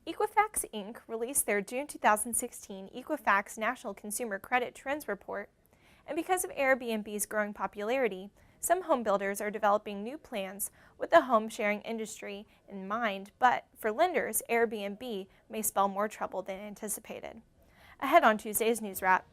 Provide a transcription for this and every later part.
Equifax Inc. released their June 2016 Equifax National Consumer Credit Trends Report, and because of Airbnb's growing popularity, some home builders are developing new plans with the home sharing industry in mind, but for lenders, Airbnb may spell more trouble than anticipated. Ahead on Tuesday's News Wrap.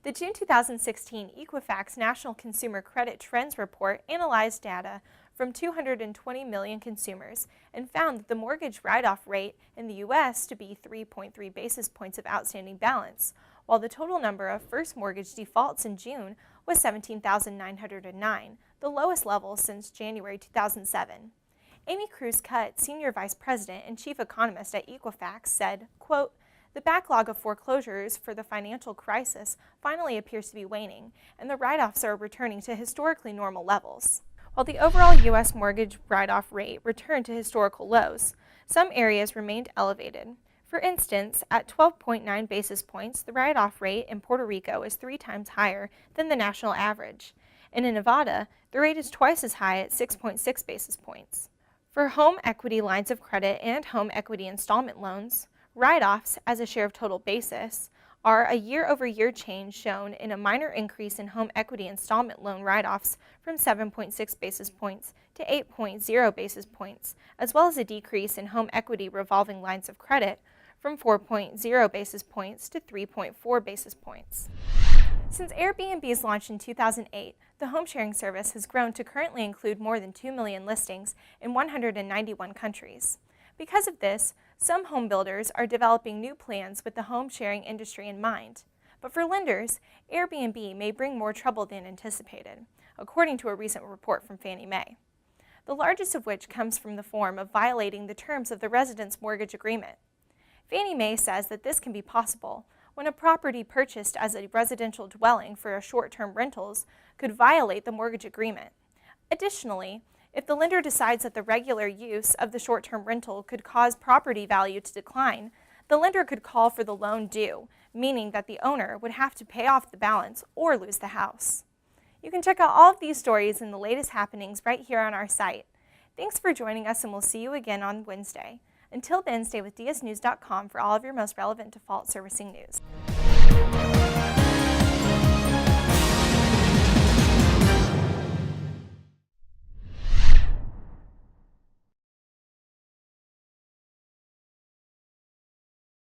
The June 2016 Equifax National Consumer Credit Trends Report analyzed data from 220 million consumers and found that the mortgage write-off rate in the U.S. to be 3.3 basis points of outstanding balance, while the total number of first mortgage defaults in June was 17,909, the lowest level since January 2007. Amy Cruz-Cutt, Senior Vice President and Chief Economist at Equifax, said, quote, "The backlog of foreclosures for the financial crisis finally appears to be waning, and the write-offs are returning to historically normal levels." While the overall U.S. mortgage write-off rate returned to historical lows, some areas remained elevated. For instance, at 12.9 basis points, the write-off rate in Puerto Rico is 3 times higher than the national average, and in Nevada, the rate is twice as high at 6.6 basis points. For home equity lines of credit and home equity installment loans, write-offs as a share of total basis are a year-over-year change shown in a minor increase in home equity installment loan write-offs from 7.6 basis points to 8.0 basis points, as well as a decrease in home equity revolving lines of credit from 4.0 basis points to 3.4 basis points. Since Airbnb's launch in 2008, the home sharing service has grown to currently include more than 2 million listings in 191 countries. Because of this, some home builders are developing new plans with the home sharing industry in mind. But for lenders, Airbnb may bring more trouble than anticipated, according to a recent report from Fannie Mae, the largest of which comes from the form of violating the terms of the resident's mortgage agreement. Fannie Mae says that this can be possible when a property purchased as a residential dwelling for a short-term rentals could violate the mortgage agreement. Additionally, if the lender decides that the regular use of the short-term rental could cause property value to decline, the lender could call for the loan due, meaning that the owner would have to pay off the balance or lose the house. You can check out all of these stories and the latest happenings right here on our site. Thanks for joining us, and we'll see you again on Wednesday. Until then, stay with DSNews.com for all of your most relevant default servicing news.